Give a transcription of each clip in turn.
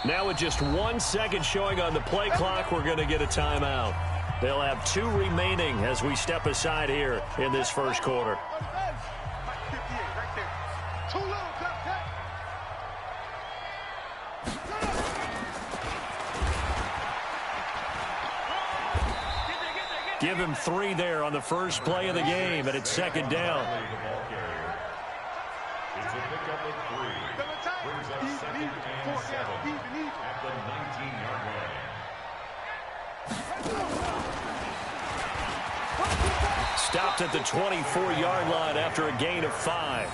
Now with just 1 second showing on the play clock, we're going to get a timeout. They'll have 2 remaining as we step aside here in this first quarter. Give him 3 there on the first play of the game, and it's second down. It's a pickup of 3. Brings up second and 7 at the 19-yard line. Stopped at the 24-yard line after a gain of 5.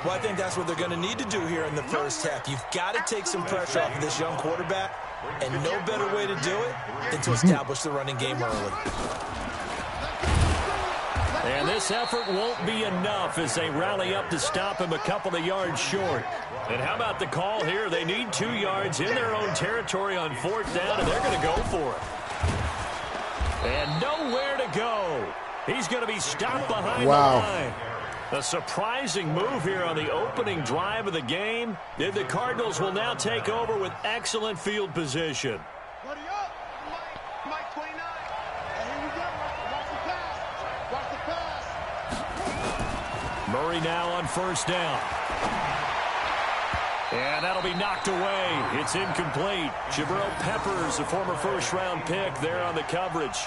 Well, I think that's what they're going to need to do here in the first half. You've got to take some pressure off of this young quarterback, and no better way to do it than to establish the running game early. And this effort won't be enough as they rally up to stop him a couple of yards short. And how about the call here? They need 2 yards in their own territory on 4th down, and they're going to go for it. And nowhere to go. He's going to be stopped behind the line. A surprising move here on the opening drive of the game. And the Cardinals will now take over with excellent field position. Murray now on 1st down. And that'll be knocked away. It's incomplete. Jabril Peppers, a former first-round pick, there on the coverage.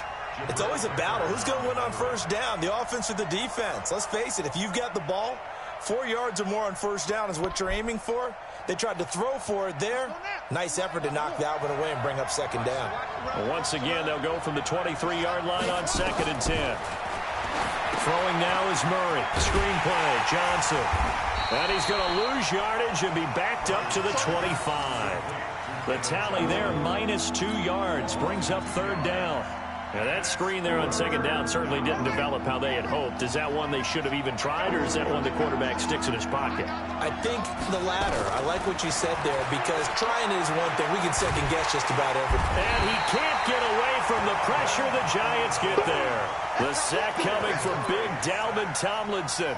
It's always a battle. Who's going to win on 1st down, the offense or the defense? Let's face it, if you've got the ball, 4 yards or more on 1st down is what you're aiming for. They tried to throw for it there. Nice effort to knock that one away and bring up 2nd down. Well, once again, they'll go from the 23-yard line on 2nd and 10. Throwing now is Murray. Screen play, Johnson. And he's going to lose yardage and be backed up to the 25. The tally there, minus 2 yards, brings up 3rd down. Now that screen there on 2nd down certainly didn't develop how they had hoped. Is that one they should have even tried, or is that one the quarterback sticks in his pocket? I think the latter. I like what you said there, because trying is one thing. We can second guess just about everything. And he can't get away from the pressure. The Giants get there. The sack coming from big Dalvin Tomlinson.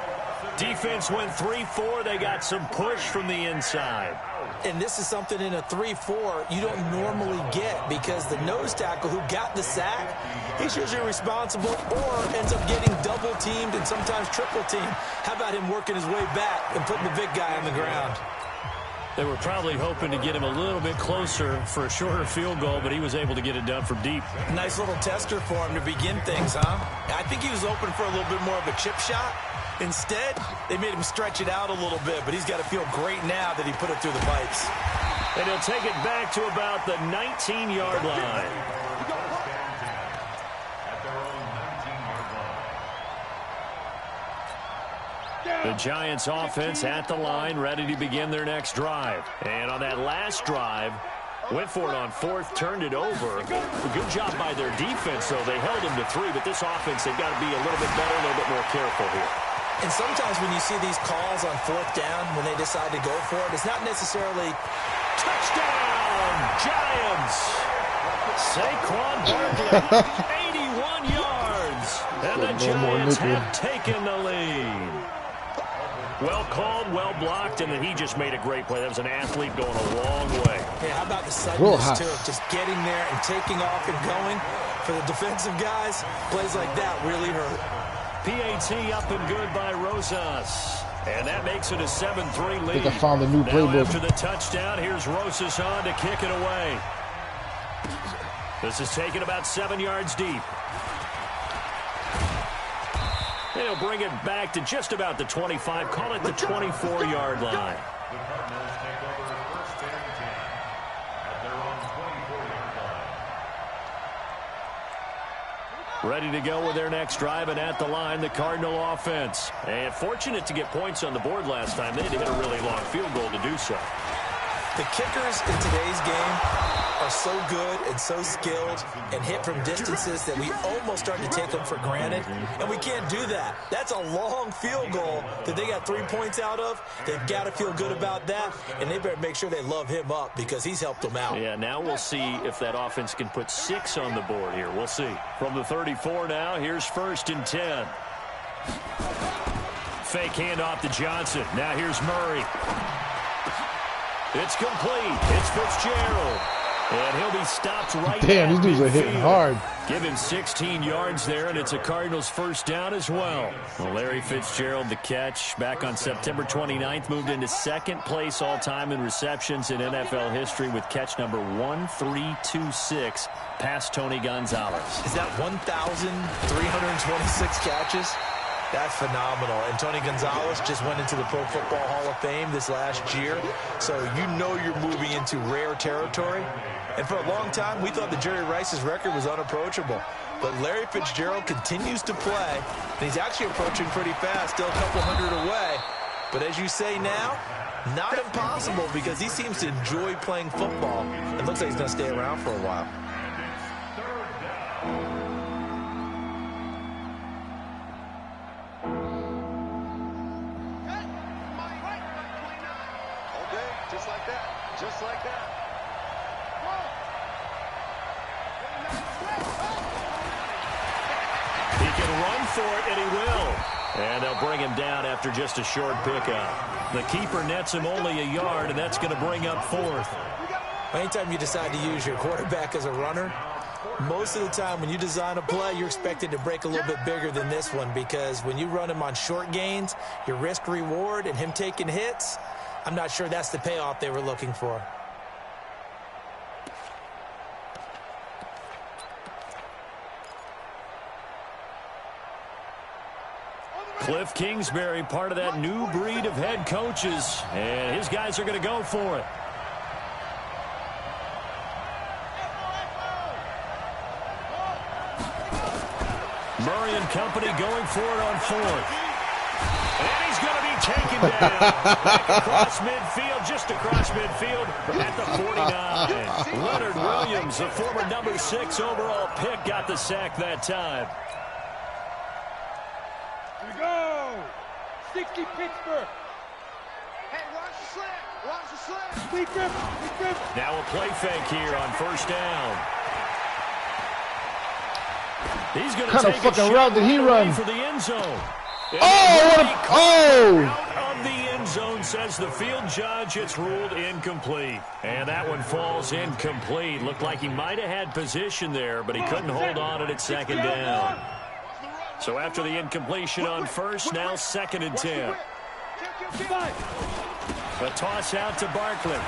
Defense went 3-4. They got some push from the inside. And this is something in a 3-4 you don't normally get, because the nose tackle who got the sack, he's usually responsible or ends up getting double-teamed and sometimes triple-teamed. How about him working his way back and putting the big guy on the ground? They were probably hoping to get him a little bit closer for a shorter field goal, but he was able to get it done from deep. Nice little tester for him to begin things, huh? I think he was hoping for a little bit more of a chip shot. Instead, they made him stretch it out a little bit, but he's got to feel great now that he put it through the pipes. And he'll take it back to about the 19-yard line. The Giants offense at the line, ready to begin their next drive. And on that last drive, went for it on 4th, turned it over. A good job by their defense, though. They held him to 3, but this offense, they've got to be a little bit better, a little bit more careful here. And sometimes when you see these calls on 4th down, when they decide to go for it, it's not necessarily touchdown, Giants. Saquon Barkley, 81 yards. And the Giants have taken the lead. Well called, well blocked, and then he just made a great play. That was an athlete going a long way. Hey, how about the suddenness, too? Just getting there and taking off and going. For the defensive guys, plays like that really hurt. PAT up and good by Rosas. And that makes it a 7-3 lead. I think I found the new playbook. After the touchdown, here's Rosas on to kick it away. This is taken about 7 yards deep. They'll bring it back to just about the 25, call it the 24-yard line. The Cardinals take over 1st and 10 at their own 24-yard line. Ready to go with their next drive, and at the line, the Cardinal offense. And fortunate to get points on the board last time. They had to hit a really long field goal to do so. The kickers in today's game are so good and so skilled and hit from distances that we almost start to take them for granted, and we can't do that. That's a long field goal that they got 3 points out of. They've got to feel good about that, and they better make sure they love him up because he's helped them out. Yeah, now we'll see if that offense can put 6 on the board here. We'll see. From the 34 now, here's 1st and 10. fake handoff to Johnson. Now here's Murray. It's complete. It's Fitzgerald. And he'll be stopped right now. Damn, these dudes are hitting hard. Give him 16 yards there, and it's a Cardinals first down as well. Larry Fitzgerald, the catch, back on September 29th, moved into second place all-time in receptions in NFL history with catch number 1326, past Tony Gonzalez. Is that 1,326 catches? That's phenomenal. And Tony Gonzalez just went into the Pro Football Hall of Fame this last year. So you know you're moving into rare territory. And for a long time, we thought that Jerry Rice's record was unapproachable. But Larry Fitzgerald continues to play. And he's actually approaching pretty fast, still a couple hundred away. But as you say now, not impossible because he seems to enjoy playing football. It looks like he's going to stay around for a while. Just like that. Just like that. He can run for it, and he will. And they'll bring him down after just a short pickup. The keeper nets him only a yard, and that's going to bring up fourth. Anytime you decide to use your quarterback as a runner, most of the time when you design a play, you're expected to break a little bit bigger than this one because when you run him on short gains, your risk-reward and him taking hits, I'm not sure that's the payoff they were looking for. Cliff Kingsbury, part of that new breed of head coaches, and his guys are going to go for it. Murray and company going for it on fourth. And he's going to be taken down. Back across midfield, just across midfield at the 49. Leonard Williams, the former number 6 overall pick, got the sack that time. Here we go. 60 Pittsburgh. Hey, watch the slant. Watch the slant. Sweet grip. Sweet grip. Now a play fake here on first down. He's going to take a fucking route did he run for the end zone. Oh, what a, oh! Out of the end zone, says the field judge. It's ruled incomplete. And that one falls incomplete. Looked like he might have had position there, but he couldn't hold on at second down. So after the incompletion on first, now 2nd and 10. A toss out to Barkley.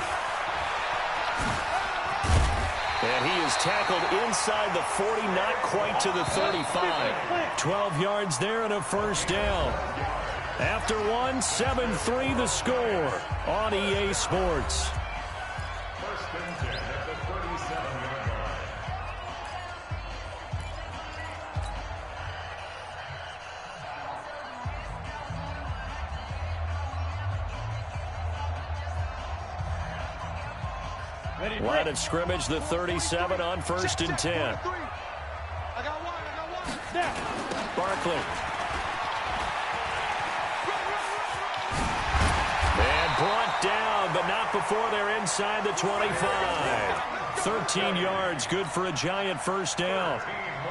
And he is tackled inside the 40, not quite to the 35. 12 yards there and a first down. After one, 7-3 the score on EA Sports. First and 10 at the 37-yard line. Line of scrimmage, the 37 on 1st and 10. I got one. Barkley. And brought down, but not before they're inside the 25. 13 yards, good for a giant first down.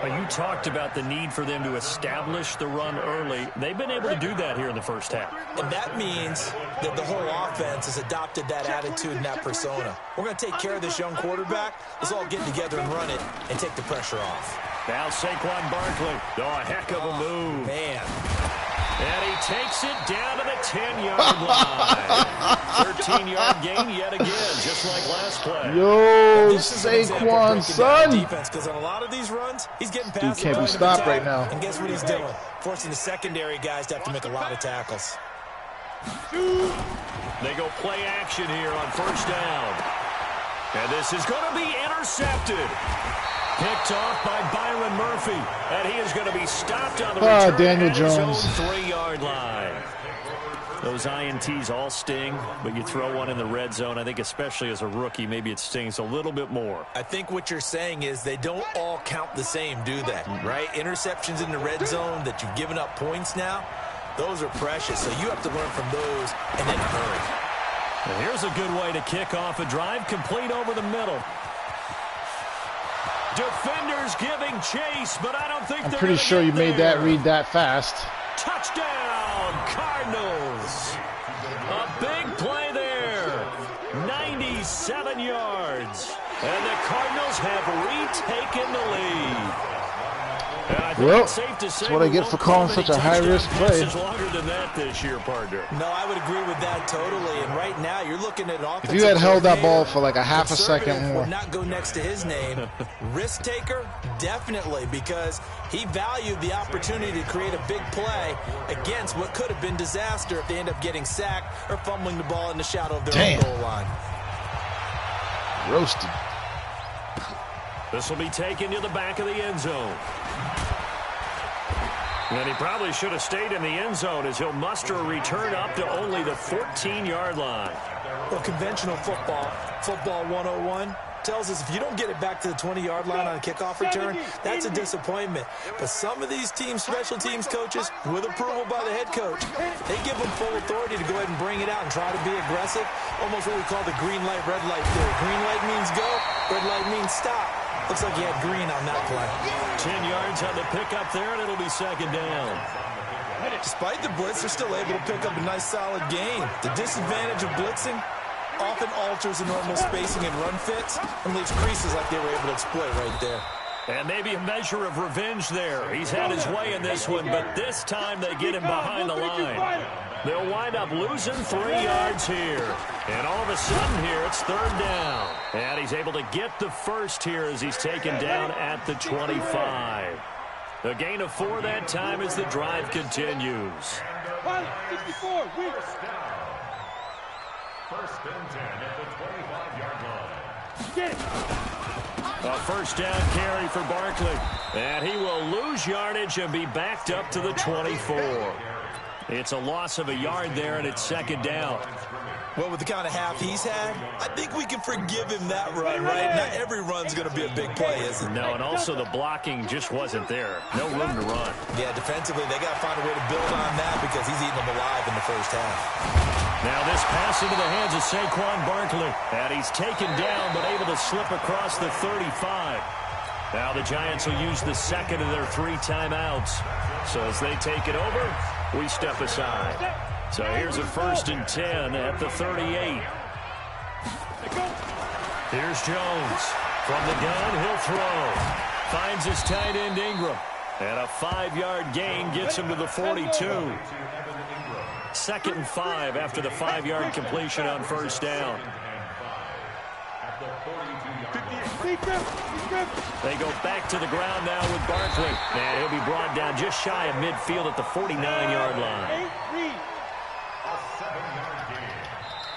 You talked about the need for them to establish the run early. They've been able to do that here in the first half. And that means that the whole offense has adopted that attitude and that persona. We're going to take care of this young quarterback. Let's all get together and run it and take the pressure off. Now Saquon Barkley. Oh, a heck of a move. Man. And he takes it down to the 10-yard line. 13-yard gain yet again, just like last play. Yo, Saquon, son. Defense, because on a lot of these runs, he's getting past. Dude can't be stopped right now. And guess what he's doing? Forcing the secondary guys to have to make a lot of tackles. They go play action here on first down. And this is going to be intercepted. Picked off by Byron Murphy. And he is going to be stopped on the return Daniel at his Jones. own 3-yard line. Those INTs all sting, but you throw one in the red zone, I think especially as a rookie, maybe it stings a little bit more. I think what you're saying is they don't all count the same, do they? Right? Interceptions in the red zone that you've given up points now, those are precious. So you have to learn from those and then hurry. And here's a good way to kick off a drive, complete over the middle. Defenders giving chase, but I don't think I'm they're pretty gonna sure get you made there. that read that fast. Touchdown! touchdown, Cardinals. A big play there. 97 yards. And the Cardinals have retaken the lead. Well, that's what I get for calling such a high-risk play. Longer than that this year, partner. No, I would agree with that totally. And right now, you're looking at an offensive. If you had held that ball for like a half a second more. Would not go next to his name. Risk taker, definitely, because he valued the opportunity to create a big play against what could have been disaster if they end up getting sacked or fumbling the ball in the shadow of their own goal line. Roasted. This will be taken to the back of the end zone. And he probably should have stayed in the end zone as he'll muster a return up to only the 14-yard line. Well, conventional football 101, tells us if you don't get it back to the 20-yard line on a kickoff return, that's a disappointment. But some of these teams, special teams coaches, with approval by the head coach, they give them full authority to go ahead and bring it out and try to be aggressive, almost what we call the green light, red light theory. Green light means go, red light means stop. Looks like he had green on that play. 10 yards on the pickup there, and it'll be second down. Despite the blitz, they're still able to pick up a nice, solid gain. The disadvantage of blitzing often alters the normal spacing and run fits and leaves creases like they were able to exploit right there. And maybe a measure of revenge there. He's had his way in this one, but this time they get him behind the line. They'll wind up losing 3 yards here. And all of a sudden here, it's third down. And he's able to get the first here as he's taken down at the 25. A gain of 4 that time as the drive continues. 64, First and 10 at the 25-yard line. get it. A first down carry for Barkley. And he will lose yardage and be backed up to the 24. It's a loss of a yard there, and it's second down. Well, with the kind of half he's had, I think we can forgive him that run, right? Not every run's going to be a big play, is it? No, and also the blocking just wasn't there. No room to run. Yeah, defensively, they got to find a way to build on that because he's eating them alive in the first half. Now this pass into the hands of Saquon Barkley. And he's taken down, but able to slip across the 35. Now the Giants will use the second of their 3 timeouts. So as they take it over, we step aside. So here's a first and 10 at the 38. Here's Jones. From the gun, he'll throw. Finds his tight end Ingram. And a 5-yard gain gets him to the 42. Second and 5 after the 5-yard completion on first down. They go back to the ground now with Barkley. And he'll be brought down just shy of midfield at the 49-yard line.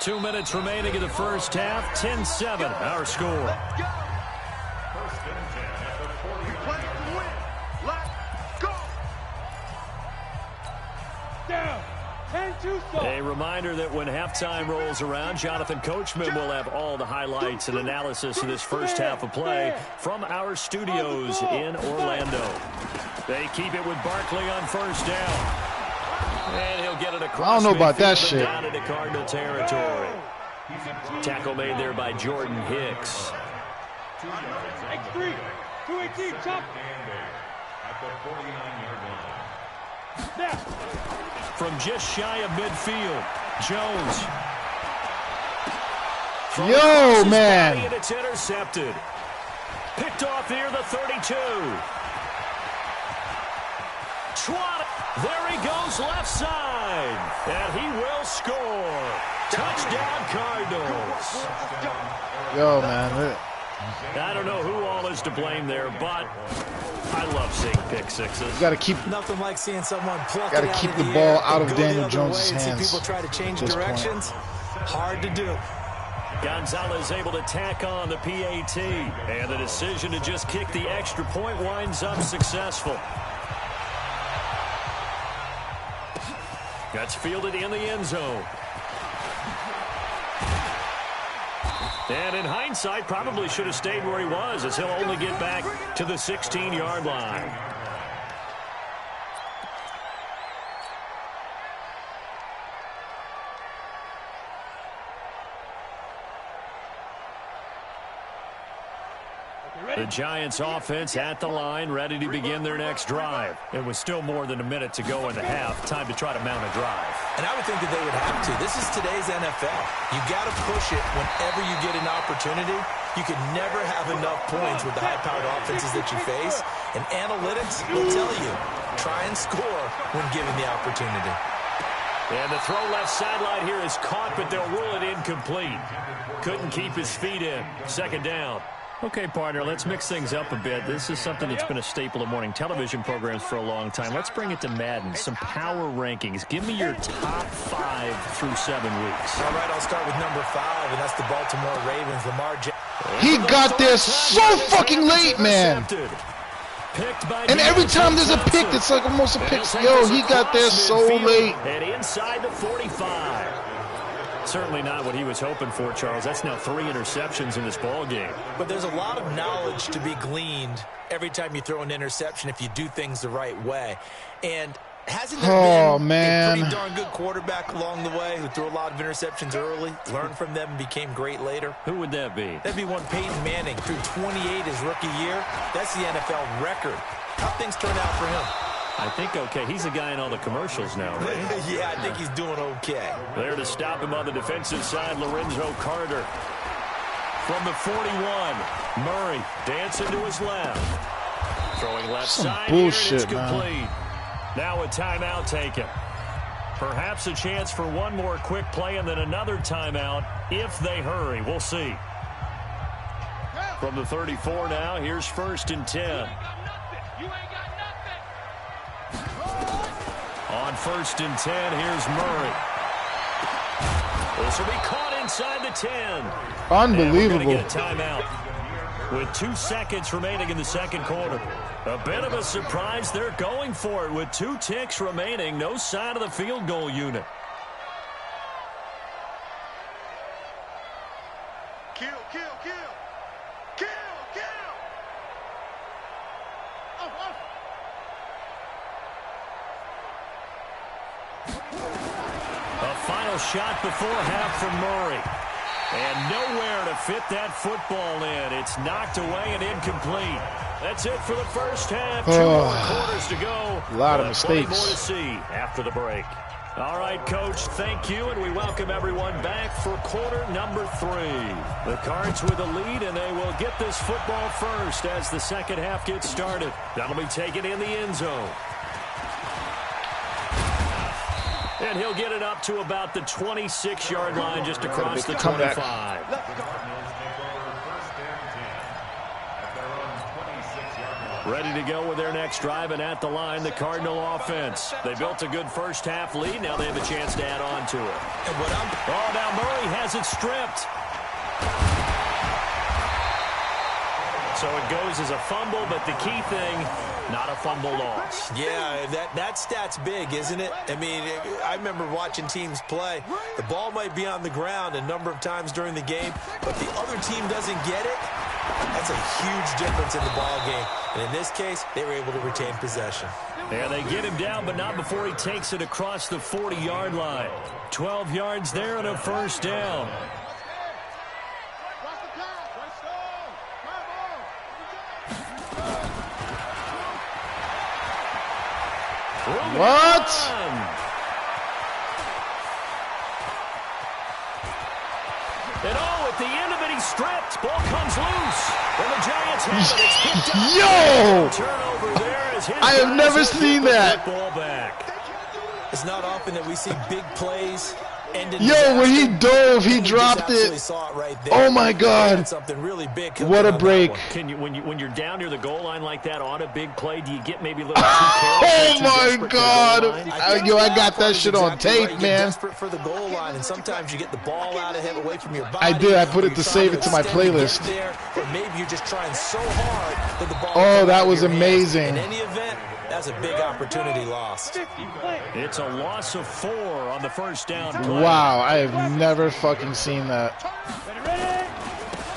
2 minutes remaining in the first half. 10-7, our score. First and 10 at the 40. Let's go. Down. 10-2. A reminder that when halftime rolls around, Jonathan Coachman will have all the highlights and analysis of this first half of play from our studios in Orlando. They keep it with Barkley on first down. And he'll get it across. I don't know about that shit. Down into Cardinal territory. Tackle made there by Jordan Hicks. X3. 218. Chop. At the 49-yard line. Snap. From just shy of midfield, Jones. Yo, man. And it's intercepted. Picked off near the 32. Schwann. There he goes left side. And he will score. Touchdown Cardinals. Yo, man. I don't know who all is to blame there, but I love seeing pick sixes. You got to keep. Nothing like seeing someone pluck Gotta it out keep of the the ball air out and of go the Daniel other Jones's way and see hands people try to change at this directions. Hard to do. Gonzalez able to tack on the PAT. And the decision to just kick the extra point winds up successful. That's fielded in the end zone. And in hindsight, probably should have stayed where he was, as he'll only get back to the 16-yard line. The Giants offense at the line, ready to begin their next drive. It was still more than a minute to go in the half. Time to try to mount a drive. And I would think that they would have to. This is today's NFL. You got to push it whenever you get an opportunity. You can never have enough points with the high-powered offenses that you face. And analytics will tell you, try and score when given the opportunity. And the throw left sideline here is caught, but they'll rule it incomplete. Couldn't keep his feet in. Second down. Okay, partner, let's mix things up a bit. This is something that's been a staple of morning television programs for a long time. Let's bring it to Madden. Some power rankings. Give me your top 5 through 7 weeks. All right, I'll start with number 5, and that's the Baltimore Ravens. He got there so fucking late, man. And every time there's a pick, it's like almost a pick. Yo, he got there so late. And inside the 45. Certainly not what he was hoping for, Charles. That's now 3 interceptions in this ball game. But there's a lot of knowledge to be gleaned every time you throw an interception if you do things the right way. And hasn't there been a pretty darn good quarterback along the way who threw a lot of interceptions early, learned from them, and became great later? Who would that be? That'd be one Peyton Manning, threw 28 his rookie year. That's the NFL record. How things turn out for him? I think okay. He's a guy in all the commercials now, right? Yeah, I think he's doing okay. There to stop him on the defensive side, Lorenzo Carter. From the 41, Murray dancing to his left. Throwing left side bullshit, here, and it's complete. Now a timeout taken. Perhaps a chance for one more quick play and then another timeout if they hurry. We'll see. From the 34 now, here's 1st and 10. On 1st and 10, here's Murray. This will be caught inside the 10. Unbelievable. And we're going to get a timeout with 2 seconds remaining in the second quarter. A bit of a surprise. They're going for it with 2 ticks remaining. No sign of the field goal unit. Kill, kill, kill. Kill, kill. Oh, oh. A final shot before half from Murray. And nowhere to fit that football in. It's knocked away and incomplete. That's it for the first half. 2 more quarters to go. A lot of mistakes. Plenty more to see after the break. All right, Coach, thank you, and we welcome everyone back for quarter number 3. The Cards with a lead, and they will get this football first as the second half gets started. That'll be taken in the end zone. And he'll get it up to about the 26-yard line just across the 25. Ready to go with their next drive, and at the line, the Cardinal offense. They built a good first half lead. Now they have a chance to add on to it. Oh, now Murray has it stripped. So it goes as a fumble, but the key thing, not a fumble loss. Yeah, that stat's big, isn't it? I mean, I remember watching teams play. The ball might be on the ground a number of times during the game, but the other team doesn't get it. That's a huge difference in the ball game. And in this case, they were able to retain possession. And they get him down, but not before he takes it across the 40-yard line. 12 yards there and a first down. What? And at the end of it, he's stripped. Ball comes loose. And the Giants have it. It's picked up. Yo! Turnover there as his I have never seen that. Ball back. It's not often that we see big plays. Yo, when he dove, he dropped it. Oh my God! Something really big. What a break! Can you, when you're down near the goal line like that on a big play, do you get maybe a little too careless? Oh my God! I got that shit on tape, man. Desperate for the goal line, and sometimes you get the ball out of him away from your body. I did. I put it to save it to my playlist. Or maybe you're just trying so hard that the ball. Oh, that was amazing. In any event, that's a big opportunity lost. It's a loss of 4 on the first down play. Wow, I have never fucking seen that.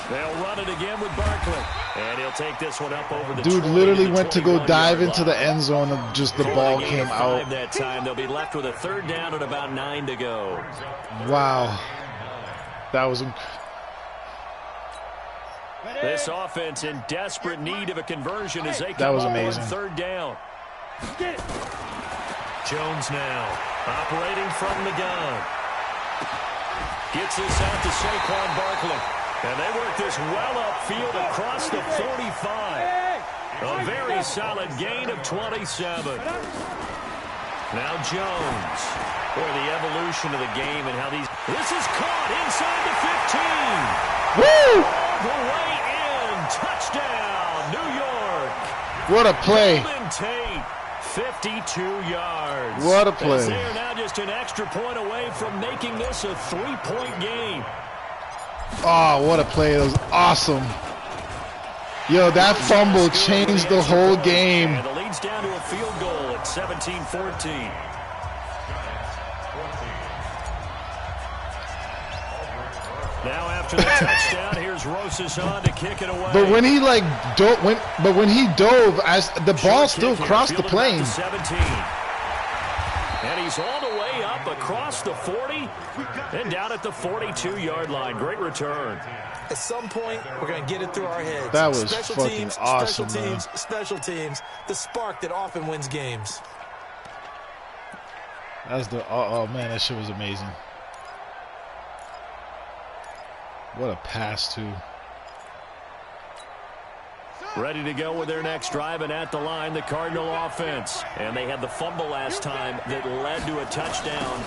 They'll run it again with Barkley. And he'll take this one up over the dude literally went to go dive into the end zone and just the ball came out. That time they'll be left with a third down and about 9 to go. Wow. That was This offense in desperate need of a conversion as they That come was up on amazing. 3rd down. Jones now operating from the gun. Gets this out to Saquon Barkley. And they work this well upfield across the 45. A very solid gain of 27. Now Jones. Boy, the evolution of the game and how these... This is caught inside the 15. Woo! All the way in. Touchdown, New York. What a play. Golden Tate, 52 yards. What a play. As they are now just an extra point away from making this a 3-point game. Oh, what a play. It was awesome. Yo, that fumble changed the whole game. And the lead's down to a field goal at 17-14. Now after the touchdown, here's Rosas on to kick it away. But when he like when he dove, as the ball still crossed the plane. 17. And he's all the way up across the 40 and down at the 42-yard line. Great return. At some point, we're going to get it through our heads. That was special fucking teams, awesome, special man. teams, special teams. The spark that often wins games. That's the oh man, that shit was amazing. What a pass too. Ready to go with their next drive, and at the line, the Cardinal offense. And they had the fumble last time that led to a touchdown.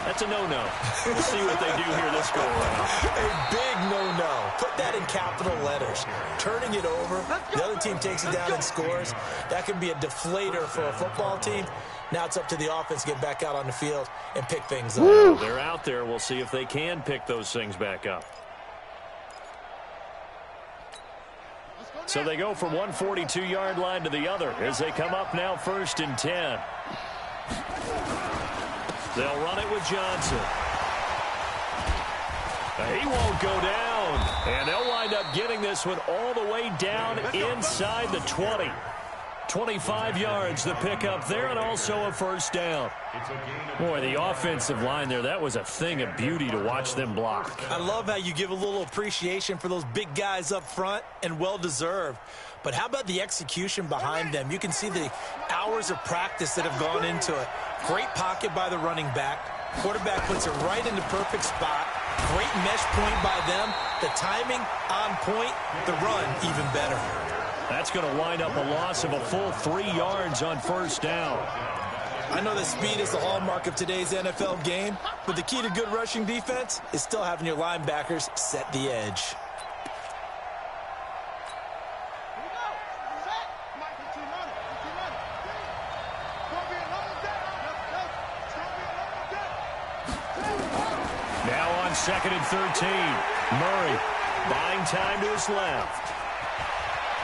That's a no-no. We'll see what they do here this go-around. A big no-no. Put that in capital letters. Turning it over, the other team takes it down and scores. That can be a deflator for a football team. Now it's up to the offense to get back out on the field and pick things up. They're out there. We'll see if they can pick those things back up. So they go from one 42-yard line to the other as they come up now 1st and 10. They'll run it with Johnson. He won't go down. And they'll wind up getting this one all the way down inside the 20. 25 yards the pickup there, and also a 1st down. Boy, the offensive line there, that was a thing of beauty to watch them block. I love how you give a little appreciation for those big guys up front, and well-deserved. But how about the execution behind them? You can see the hours of practice that have gone into it. Great pocket by the running back. Quarterback puts it right in the perfect spot. Great mesh point by them. The timing on point. The run even better. That's going to wind up a loss of a full 3 yards on 1st down. I know that speed is the hallmark of today's NFL game, but the key to good rushing defense is still having your linebackers set the edge. Now on 2nd and 13. Murray buying time to his left.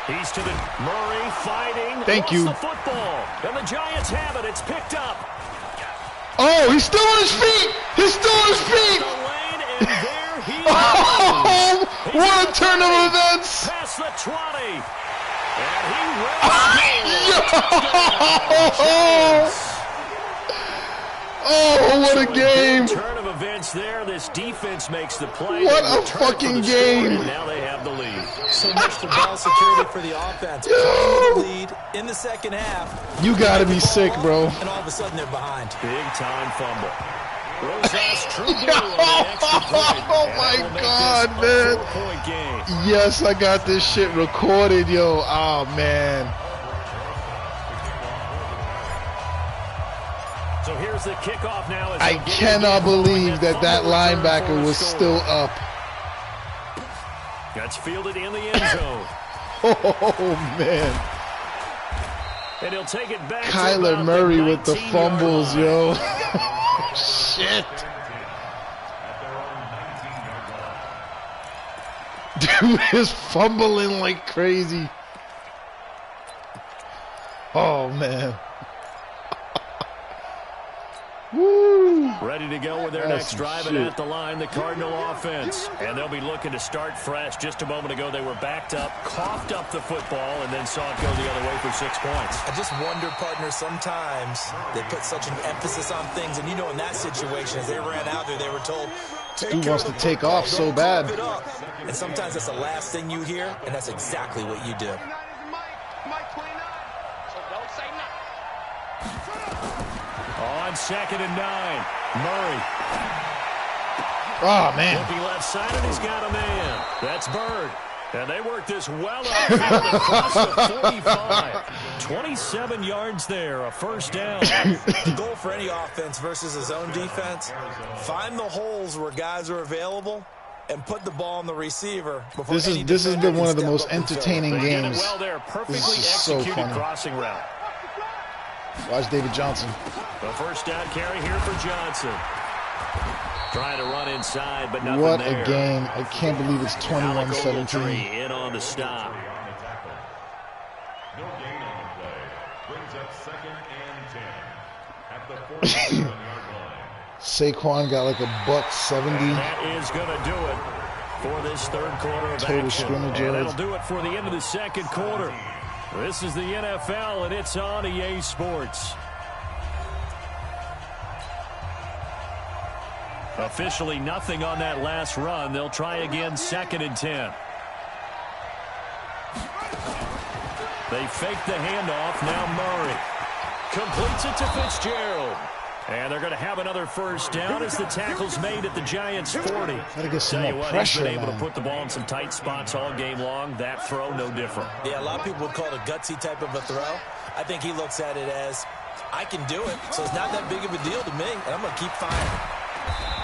He's to the Murray fighting. Thank you. The football. And the Giants have it. It's picked up. Oh, he's still on his feet. He's still on his feet. The lane, and there he Oh, is. what a turn of events. Past the 20. And he Oh, what a game. Turn of events there. This defense makes the play. What They a return fucking for the game. score, and now they have the lead. So much for ball security for the offense. The lead in the second half. You gotta be sick, bro. And all of a sudden they're behind. Big time fumble. Rosas true blue on the extra point. Oh And my that will make God, this a man. 4-point game. Yes, I got this shit recorded, yo. Oh, man. So here's the kickoff now. As I they get cannot it believe again. that that Fumble return linebacker for a was score. still up. That's fielded in the end zone. Oh, man. And he'll take it back to Kyler about Murray the with the 19-yard fumbles, line. yo. Shit. Dude is fumbling like crazy. Oh, man. Woo. Ready to go with their That's next some drive, and shit. at the line, the Cardinal offense. And they'll be looking to start fresh. Just a moment ago, they were backed up, coughed up the football, and then saw it go the other way for 6 points. I just wonder, partner, sometimes they put such an emphasis on things. And, you know, in that situation, as they ran out there, they were told Dude wants to take off so bad. And sometimes that's the last thing you hear, and that's exactly what you do. On 2nd and 9, Murray. Oh, man. Looking left side, and he's got a man. That's Bird. And they work this well up across the 45. 27 yards there, a first down. The goal for any offense versus his own defense, find the holes where guys are available and put the ball on the receiver. This has been one of the most entertaining games. Well there, perfectly This is so executed funny. crossing route. Watch David Johnson. The first down carry here for Johnson. Trying to run inside, but nothing What there. a game. I can't believe it's 21-17. In on the stop. No gain on the play. Brings up 2nd and 10 at the 47-yard line. Saquon got like a buck 70. That is going to do it for this third quarter of Total action. scrimmage And yards. that'll do it for the end of the second quarter. This is the NFL, and it's on EA Sports. Officially nothing on that last run. They'll try again 2nd and 10. They fake the handoff. Now Murray completes it to Fitzgerald. And they're going to have another first down as the tackle's made at the Giants' 40. Gotta get some Tell you more what, pressure, he's been able man. to put the ball in some tight spots all game long. That throw, no different. Yeah, a lot of people would call it a gutsy type of a throw. I think he looks at it as, I can do it, so it's not that big of a deal to me, and I'm going to keep firing.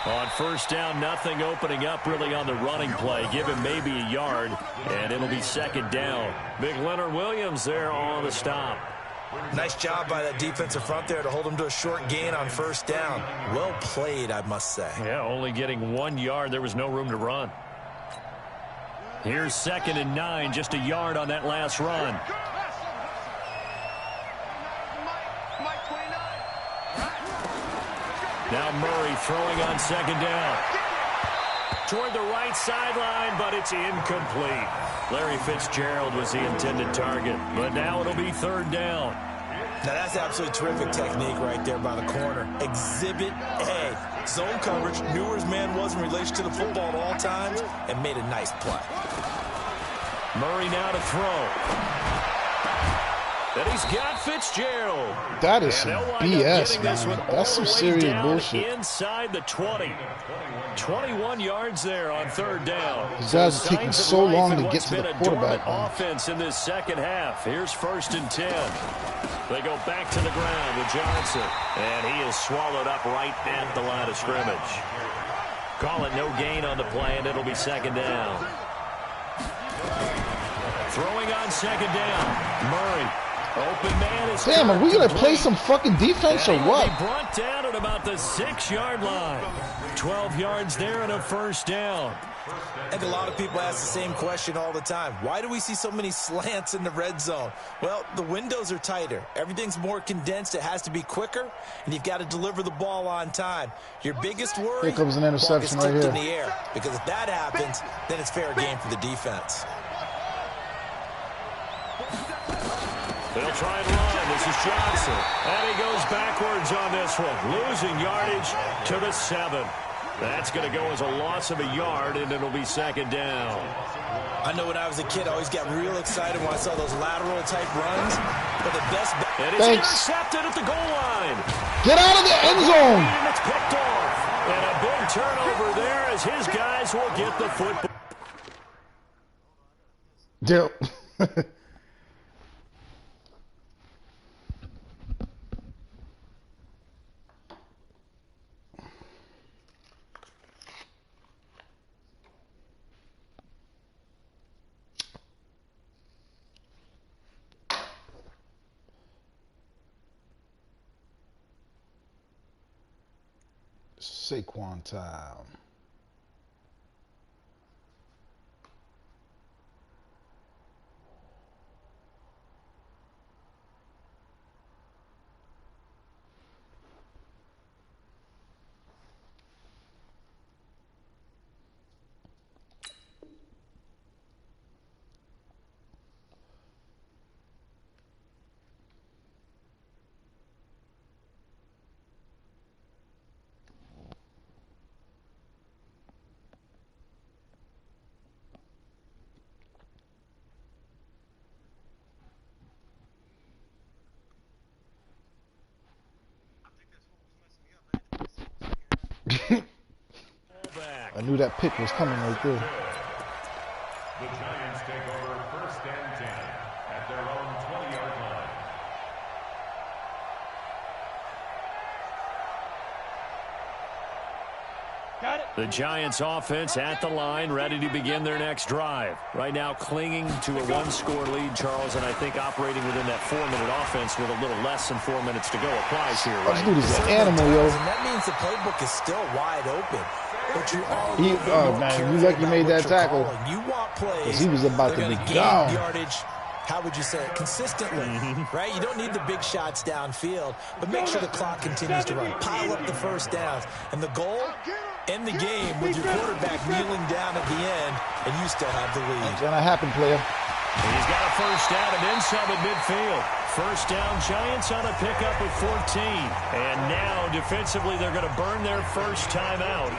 On first down, nothing opening up really on the running play. Give him maybe a yard, and it'll be 2nd down. Big Leonard Williams there on the stop. Nice job by that defensive front there to hold him to a short gain on first down. Well played, I must say. Yeah, only getting 1 yard. There was no room to run. Here's 2nd and 9, just a yard on that last run. Now Murray throwing on 2nd down. Toward the right sideline, but it's incomplete. Larry Fitzgerald was the intended target, but now it'll be 3rd down. Now that's absolutely terrific technique right there by the corner. Exhibit A. Zone coverage, knew where his man was in relation to the football at all times, and made a nice play. Murray now to throw. And he's got Fitzgerald. That is And some they'll wind up BS, getting this man. one all That's some the way serious down bullshit. Inside the 20. 21 yards there on 3rd down. These guys are taking Signs of so life long in to get what's to the been a quarterback, dormant man. offense in this second half. Here's 1st and 10. They go back to the ground with Johnson. And he is swallowed up right at the line of scrimmage. Call it no gain on the play, and it'll be 2nd down. Throwing on 2nd down. Murray. Open man is Damn, are we going to play complete. some fucking defense or And he will what? be brought down at about the 6-yard line. 12 yards there and a first down. I think a lot of people ask the same question all the time. Why do we see so many slants in the red zone? Well, the windows are tighter. Everything's more condensed. It has to be quicker, and you've got to deliver the ball on time. Your biggest worry, Here comes an ball gets interception right tipped here. in the air, because if that happens, then it's fair game for the defense. They'll try and run. This is Johnson. And he goes backwards on this one. Losing yardage to the 7. That's going to go as a loss of a yard, and it'll be 2nd down. I know when I was a kid, I always got real excited when I saw those lateral-type runs. But the best... And it's Thanks. intercepted at the goal line. Get out of the end zone! And it's picked off. And a big turnover there as his guys will get the football. Dude. Saquon time. I knew that pick was coming right there. The Giants take over 1st and 10 at their own 20-yard line. Got it. The Giants offense at the line, ready to begin their next drive. Right now clinging to a one-score lead, Charles, and I think operating within that 4-minute offense with a little less than 4 minutes to go applies here, right? This dude is an animal, yo. And that means the playbook is still wide open. But you Oh, man, you lucky made that tackle. You want plays. He was about to be gone. Yardage. How would you say it? Consistently, right? You don't need the big shots downfield, but make sure the clock continues to run. Pile up the first downs. And the goal, end the game with your quarterback kneeling down at the end, and you still have the lead. It's gonna happen, player. He's got a first down and then some at midfield. First down, Giants on a pickup of 14. And now, defensively, they're going to burn their first timeout.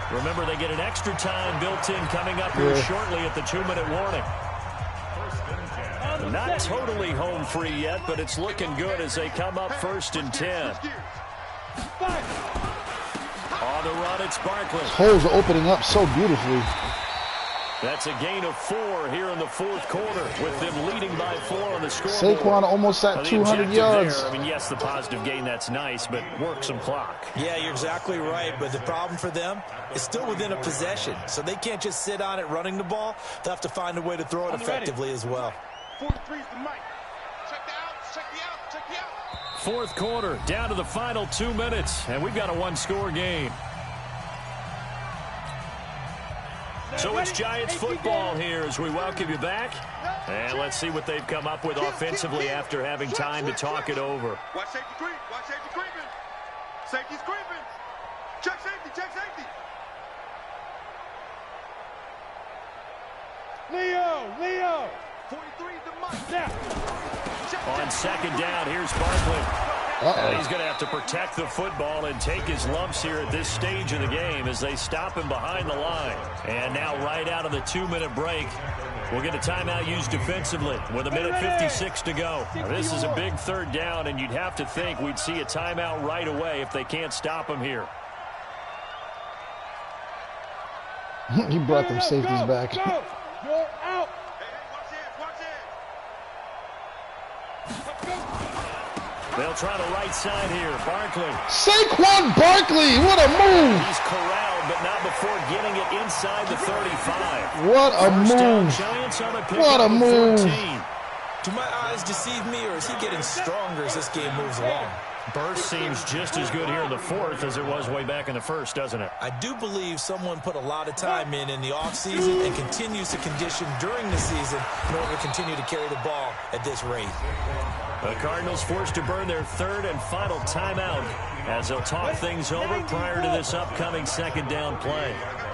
Remember, they get an extra time built in coming up here shortly at the 2-minute warning. Not totally home free yet, but it's looking good as they come up 1st and 10. On the run, it's Barkley. Holes are opening up so beautifully. That's a gain of 4 here in the 4th quarter, with them leading by 4 on the scoreboard. Saquon almost at 200 yards. There, I mean, yes, the positive gain, that's nice, but work some clock. Yeah, you're exactly right, but the problem for them is still within a possession, so they can't just sit on it running the ball. They'll have to find a way to throw it effectively as well. 43's the mic. Check the out, check the out, check the out. 4th quarter, down to the final 2 minutes, and we've got a one-score game. So it's Giants football here as we welcome you back. And let's see what they've come up with offensively after having time to talk it over. Watch safety creep, watch safety creeping. Safety's creeping. Check safety, check safety. Leo. 43 the mic. Now. On 2nd down, here's Barkley. And he's going to have to protect the football and take his lumps here at this stage of the game as they stop him behind the line. And now right out of the 2-minute break, we'll get a timeout used defensively with 1:56 to go. Now, this is a big 3rd down, and you'd have to think we'd see a timeout right away if they can't stop him here. He brought them safeties back. Go. You're out. Watch it. They'll try the right side here. Barkley. Saquon Barkley, what a move! He's corralled, but not before getting it inside the 35. What a move! Giants on a What a move! 14. Do my eyes deceive me, or is he getting stronger as this game moves along? Burst seems just as good here in the 4th as it was way back in the 1st, doesn't it? I do believe someone put a lot of time in the offseason and continues to condition during the season in order to continue to carry the ball at this rate. The Cardinals forced to burn their 3rd and final timeout as they'll talk things over prior to this upcoming 2nd down play.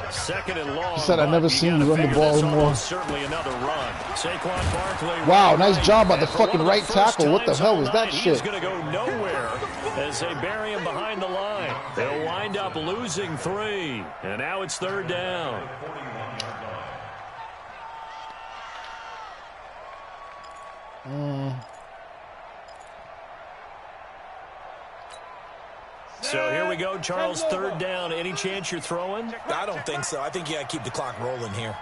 2nd and long. He said, "I never seen you run the ball more." Certainly another run. Saquon Barkley. Wow, nice job by the fucking right tackle. What the hell was that shit? He's going to go nowhere as they bury him behind the line. They'll wind up losing 3, and now it's 3rd down. So here we go, Charles, 3rd down. Any chance you're throwing? I don't think so. I think you got to keep the clock rolling here.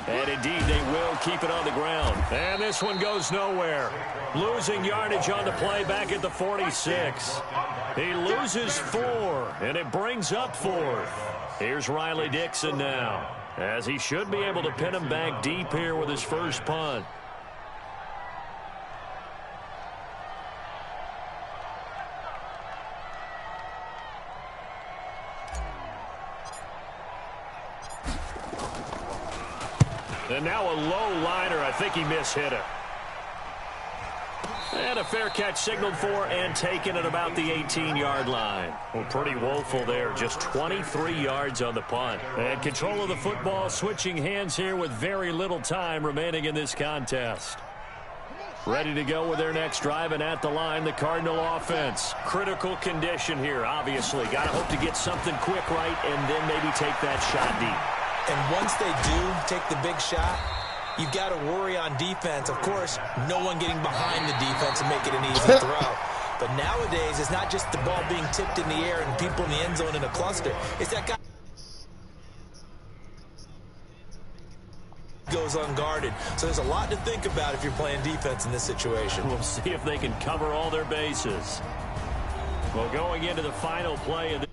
And indeed, they will keep it on the ground. And this one goes nowhere. Losing yardage on the play back at the 46. He loses 4, and it brings up 4th. Here's Riley Dixon now, as he should be able to pin him back deep here with his first punt. And now a low liner. I think he mishit it. And a fair catch signaled for and taken at about the 18-yard line. Well, pretty woeful there. Just 23 yards on the punt. And control of the football switching hands here with very little time remaining in this contest. Ready to go with their next drive, and at the line, the Cardinal offense. Critical condition here, obviously. Got to hope to get something quick right and then maybe take that shot deep. And once they do take the big shot, you've got to worry on defense. Of course, no one getting behind the defense and make it an easy throw. But nowadays, it's not just the ball being tipped in the air and people in the end zone in a cluster. It's that guy goes unguarded. So there's a lot to think about if you're playing defense in this situation. We'll see if they can cover all their bases. Well, going into the final play of the